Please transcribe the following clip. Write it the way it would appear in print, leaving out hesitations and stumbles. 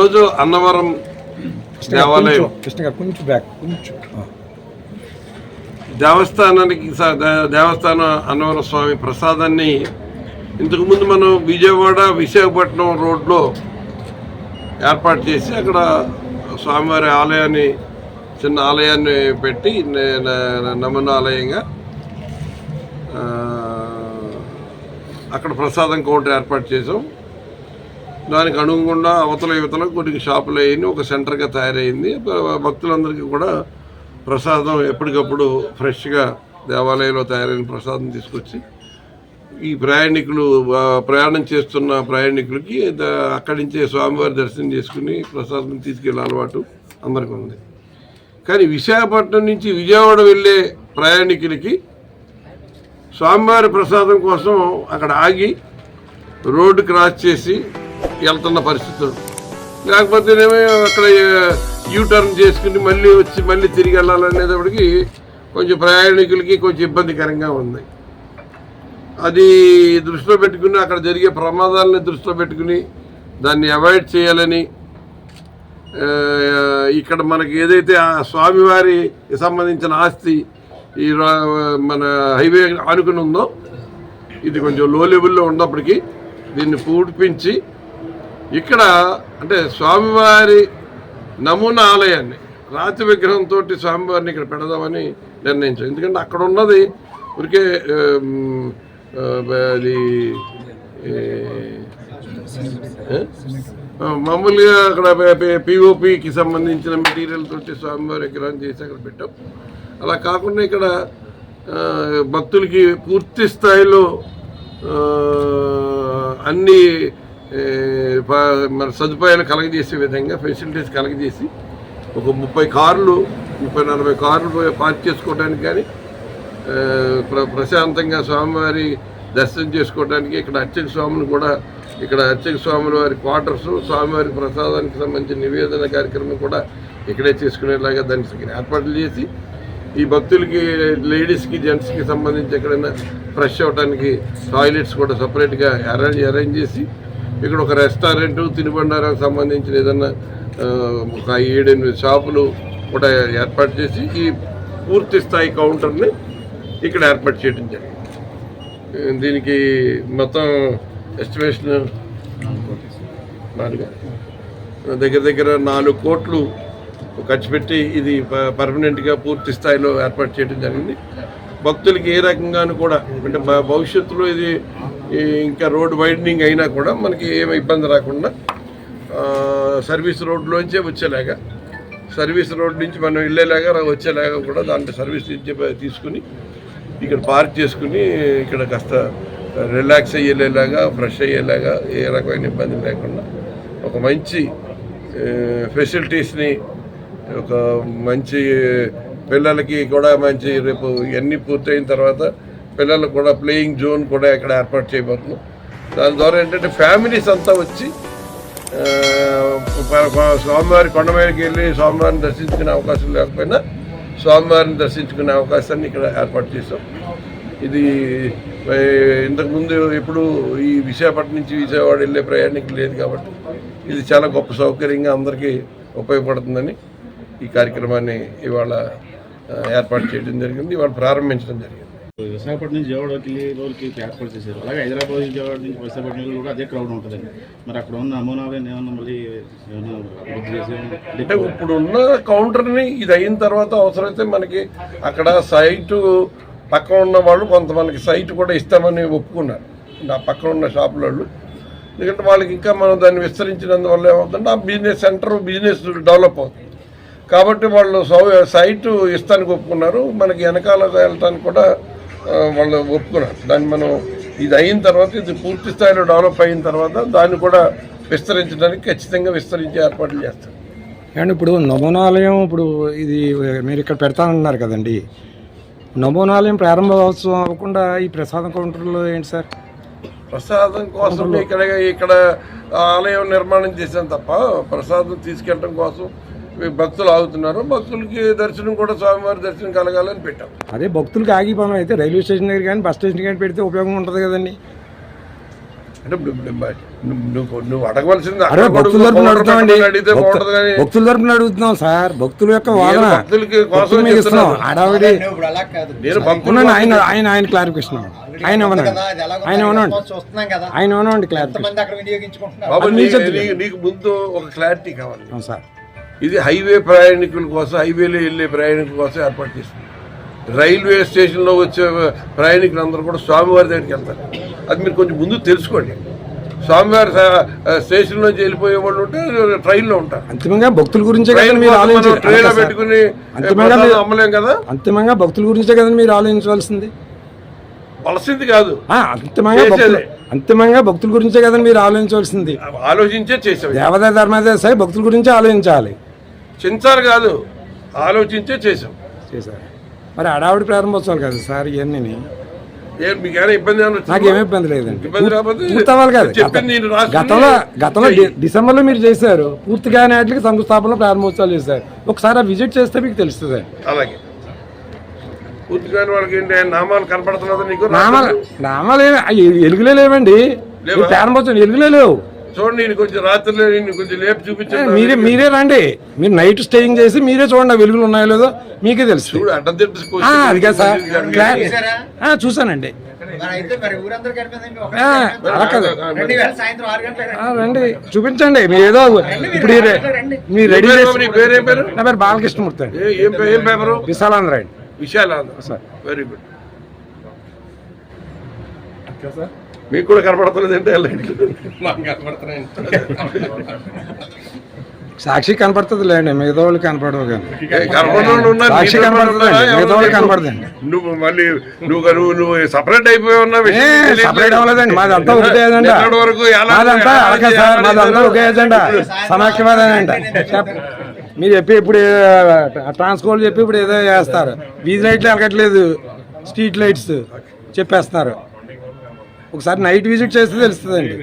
ఈరోజు అన్నవరం దేవాలయం దేవస్థానం అన్నవరం స్వామి ప్రసాదాన్ని ఇంతకుముందు మనం విజయవాడ విశాఖపట్నం రోడ్లో ఏర్పాటు చేసి అక్కడ స్వామివారి ఆలయాన్ని చిన్న ఆలయాన్ని పెట్టి నమూనా ఆలయంగా అక్కడ ప్రసాదం కౌంటర్ ఏర్పాటు చేసాం. దానికి అనుగుణంగా అవతల యువతల కొన్ని షాపులు అయ్యి ఒక సెంటర్గా తయారైంది. భక్తులందరికీ కూడా ప్రసాదం ఎప్పటికప్పుడు ఫ్రెష్గా దేవాలయంలో తయారైన ప్రసాదం తీసుకొచ్చి ఈ ప్రయాణం చేస్తున్న ప్రయాణికులకి అక్కడి నుంచే స్వామివారి దర్శనం చేసుకుని ప్రసాదం తీసుకెళ్ళే అలవాటు అందరికీ ఉంది. కానీ విశాఖపట్నం నుంచి విజయవాడ వెళ్ళే ప్రయాణికులకి స్వామివారి ప్రసాదం కోసం అక్కడ ఆగి రోడ్డు క్రాస్ చేసి వెళ్తున్న పరిస్థితులు, లేకపోతేనేమో అక్కడ యూటర్న్ చేసుకుని మళ్ళీ తిరిగి వెళ్ళాలనేటప్పటికి కొంచెం ప్రయాణికులకి కొంచెం ఇబ్బందికరంగా ఉంది. అది దృష్టిలో పెట్టుకుని అక్కడ జరిగే ప్రమాదాలని దృష్టిలో పెట్టుకుని దాన్ని అవాయిడ్ చేయాలని ఇక్కడ మనకి ఏదైతే ఆ స్వామివారికి సంబంధించిన ఆస్తి ఈ మన హైవే ఆనుకుని ఉందో ఇది కొంచెం లో లెవెల్లో ఉన్నప్పటికీ దీన్ని పూడిపించి ఇక్కడ అంటే స్వామివారి నమూనా ఆలయాన్ని రాతి విగ్రహంతో స్వామివారిని ఇక్కడ పెడదామని నిర్ణయించాం. ఎందుకంటే అక్కడ ఉన్నది ఊరికే అది మామూలుగా అక్కడ పిఓపికి సంబంధించిన మెటీరియల్ తోటి స్వామివారి విగ్రహం చేసి అక్కడ పెట్టాం. అలా కాకుండా ఇక్కడ భక్తులకి పూర్తి స్థాయిలో అన్ని మన సదుపాయాలు కలగజేసే విధంగా ఫెసిలిటీస్ కలగజేసి ఒక 30-40 కార్లు పార్క్ చేసుకోవడానికి కానీ ప్రశాంతంగా స్వామివారి దర్శనం చేసుకోవడానికి ఇక్కడ అర్చక స్వాములు కూడా అర్చక స్వాముల వారి క్వార్టర్స్ స్వామివారి ప్రసాదానికి సంబంధించిన నివేదన కార్యక్రమం కూడా ఇక్కడే చేసుకునేలాగా దానికి ఏర్పాట్లు చేసి ఈ భక్తులకి లేడీస్కి జెంట్స్కి సంబంధించి ఎక్కడైనా ఫ్రెష్ అవ్వడానికి టాయిలెట్స్ కూడా సపరేట్గా అరేంజ్ చేసి ఇక్కడ ఒక రెస్టారెంట్ తినుబండారానికి సంబంధించిన ఏదన్నా ఒక 7-8 షాపులు కూడా ఏర్పాటు చేసి ఈ పూర్తి స్థాయి కౌంటర్ని ఇక్కడ ఏర్పాటు చేయడం జరిగింది. దీనికి మొత్తం ఎస్టిమేషన్ దగ్గర 4 కోట్లు ఖర్చు పెట్టి ఇది పర్మనెంట్గా పూర్తి స్థాయిలో ఏర్పాటు చేయడం జరిగింది. భక్తులకి ఏ రకంగానూ కూడా అంటే భవిష్యత్తులో ఇది ఇంకా రోడ్ వైడనింగ్ అయినా కూడా మనకి ఏమి ఇబ్బంది రాకుండా సర్వీస్ రోడ్లోంచే వచ్చేలాగా సర్వీస్ రోడ్ నుంచి మనం వెళ్ళేలాగా వచ్చేలాగా కూడా దాంట్లో సర్వీస్ తీసుకుని ఇక్కడ పార్క్ చేసుకుని ఇక్కడ కాస్త రిలాక్స్ అయ్యేలాగా ఫ్రెష్ అయ్యేలాగా ఏ రకమైన ఇబ్బంది లేకుండా ఒక మంచి ఫెసిలిటీస్ని ఒక మంచి పిల్లలకి కూడా మంచి రేపు ఇవన్నీ పూర్తయిన తర్వాత పిల్లలకు కూడా ప్లేయింగ్ జోన్ కూడా ఇక్కడ ఏర్పాటు చేయబోతున్నాం. దాని ద్వారా ఏంటంటే ఫ్యామిలీస్ అంతా వచ్చి స్వామివారి కొండ మీదకి వెళ్ళి స్వామివారిని దర్శించుకునే అవకాశం లేకపోయినా స్వామివారిని దర్శించుకునే అవకాశాన్ని ఇక్కడ ఏర్పాటు చేసాం. ఇది ఇంతకుముందు ఎప్పుడు ఈ విశాఖపట్నం నుంచి విజయవాడ వెళ్ళే ప్రయాణికులు లేదు కాబట్టి ఇది చాలా గొప్ప సౌకర్యంగా అందరికీ ఉపయోగపడుతుందని ఈ కార్యక్రమాన్ని ఇవాళ ఏర్పాటు చేయడం జరిగింది, ఇవాళ ప్రారంభించడం జరిగింది. విశాఖపట్నం నుంచి విజయవాడకి రోజుకి ఏర్పాటు చేశారు. అలాగే హైదరాబాద్ విజయవాడ నుంచి విశాఖపట్నం కూడా అదే క్రౌడ్ ఉంటుంది. మరి అక్కడ ఉన్న నమూనాలను ఏమన్నా మళ్ళీ అంటే ఇప్పుడున్న కౌంటర్ని ఇది అయిన తర్వాత అవసరమైతే మనకి అక్కడ సైటు పక్కన ఉన్న వాళ్ళు కొంతమందికి సైట్ కూడా ఇస్తామని ఒప్పుకున్నారు ఆ పక్కన ఉన్న షాపుల వాళ్ళు. ఎందుకంటే వాళ్ళకి ఇంకా మనం దాన్ని విస్తరించినందువల్ల ఏమవుతుందంటే ఆ బిజినెస్ డెవలప్ అవుతుంది కాబట్టి వాళ్ళు సైటు ఇస్తానికి ఒప్పుకున్నారు. మనకి వెనకాల వెళ్ళటానికి కూడా వాళ్ళు ఒప్పుకున్నారు. దాన్ని మనం ఇది అయిన తర్వాత ఇది పూర్తి స్థాయిలో డెవలప్ అయిన తర్వాత దాన్ని కూడా విస్తరించడానికి ఖచ్చితంగా విస్తరించే ఏర్పాట్లు చేస్తారు. అండ్ ఇప్పుడు నమూనాలయం ఇప్పుడు ఇది మీరు ఇక్కడ పెడతానన్నారు కదండి, నమూనాలయం ప్రారంభోత్సవం అవ్వకుండా ఈ ప్రసాదం కౌంటర్లో ఏంటి సార్? ప్రసాదం కోసం ఇక్కడ ఆలయం నిర్మాణం చేశాం తప్ప ప్రసాదం తీసుకెళ్ళడం కోసం భక్తులు ఆగుతున్నారు. భక్తులకి దర్శనం కూడా స్వామివారి దర్శనం కలగాలని పెట్టాం. అదే భక్తులకి ఆగిపోవడం అయితే రైల్వే స్టేషన్ దగ్గర కానీ బస్ స్టేషన్ కానీ పెడితే ఉపయోగం ఉంటుంది కదండి. అంటే నువ్వు అడగవలసింది అరే అక్కడ భక్తుల కొడుకు తరపున పౌడర్ అడుగుతామండి పెట్టమని అడిగితే బాగుంటుంది కానీ భక్తుల తరపున అడుగుతున్నాం సార్, భక్తుల యొక్క నేను వాదన భక్తులకి కోసం భక్తుల మీద ఇస్తున్నాం. చెప్తున్నాను. హడావిడి ఇప్పుడు అలా కాదు. నేను భక్తులు ఉన్నాను, ఆయన క్లారిఫికేషన్ ఆయన ఇవ్వనండి, కదా, అది ఎలాగో ఆయన ఇవ్వనండి, చూస్తున్నాం కదా. ఆయన ఇవ్వనండి క్లారిఫికేషన్. ఎంతమంది అక్కడ వినియోగించుకుంటున్నారు. బాబు అది మీ చేతిలో. నీకు ముందు ఒక క్లారిటీ కావాలి. అవును సార్. ఇది హైవే ప్రయాణికుల కోసం, హైవేలో వెళ్ళే ప్రయాణికుల కోసం ఏర్పాటు చేసింది. రైల్వే స్టేషన్లో వచ్చే ప్రయాణికులందరూ కూడా స్వామివారి దగ్గరికి వెళ్తారు. అది మీరు కొంచెం ముందు తెలుసుకోండి. స్వామివారి స్టేషన్ నుంచి వెళ్ళిపోయే వాళ్ళు ఉంటే ట్రైన్లో ఉంటారు. అంతిమంగా భక్తుల గురించే ట్రైన్ కదండి మీరు ఆలోచించాలి. ట్రైన్లో పెట్టుకుని అంతిమంగా ప్రసాదం అమ్మలేం కదా. అంతిమంగా భక్తుల గురించే కదండి మీరు ఆలోచించవలసింది. వలసింది కాదు, అంతిమంగా భక్తుల గురించే కదండి మీరు ఆలోచించవలసింది. ఆలోచించే చేసాం. దేవతా ధర్మదేశ భక్తుల గురించే ఆలోచించాలి. చించారు కాదు, ఆలోచించే చేసాం. చేశారు. మరి హడావిడి ప్రారంభోత్సవాలు కదా సార్ ఇవన్నీ. మీకేమైనా ఇబ్బంది ఏమైనా వచ్చిందా? నాకేమీ ఇబ్బంది లేదండి. ఇబ్బంది రాకపోతే పూర్తి అవ్వాలి కదా. చెప్పింది నేను రాసుకుని గతంలో డిసెంబర్లో మీరు చేశారు, పూర్తిగా వాటికి శంకుస్థాపన ప్రారంభోత్సవాలు చేశారు. ఒకసారి విజిట్ చేస్తే మీకు తెలుస్తుంది. అలాగే పూర్తిగా వాళ్ళకి ఏంటి నామాలు కనపడుతున్నది నీకు? నామాలు ఎలుగులే లేవండి. లేవా? ప్రారంభోత్సవం ఎలుగులే లేవు. చూడండి, నేను కొంచెం రాత్రిలో నేను కొంచెం లేపు చూపించాను. మీరే రండి, మీరు నైట్ స్టేయింగ్ చేసి మీరే చూడండి ఆ వెలుగులు ఉన్నాయో లేదో మీకే తెలుసు. చూడు అడ్డం తిప్పి అది కదా సార్, చూసారా? చూసానండి. మరి అయితే మరి ఊరందరికీ అయిపోయిందండి. ఒక అలా కాదు, 2000 సాయంత్రం 6 గంటలకు రండి చూపించండి. మీరు ఏదో ఇప్పుడు మీరు రెడీ చేసి. నీ పేరేం పేరు? నా పేరు బాలకృష్ణమూర్తి అండి. ఏం పేపరు? విశాలాంధ్ర అండి. విశాలాంధ్ర. Sir very good. మీకు కూడా కనపడుతున్నది అంటే సాక్షి కనపడుతుంది లేండి, మిగతా వాళ్ళు కనపడవు కానీ. సాక్షి కనపడుతున్నా కనపడుతుంది, మిగతా వాళ్ళు కనపడదండి. నువ్వు మళ్ళీ నువ్వు సపరేట్ అయిపోయావు. సపరేట్ అవ్వలేదండి, మాదంతా ఒకే ఎజెండా. మాదంతా అలాగే సార్, మాదంతా ఒకే ఎజెండా, సమాఖ్యవాద ఎజెండా. మీరు చెప్పి ఇప్పుడు ట్రాన్స్పోర్ట్ చెప్పి ఇప్పుడు ఏదో చేస్తారు. వీధి లైట్లు ఎలగట్లేదు, స్ట్రీట్ లైట్స్ చెప్పేస్తున్నారు. ఒకసారి నైట్ విజిట్ చేస్తే తెలుస్తుందండి.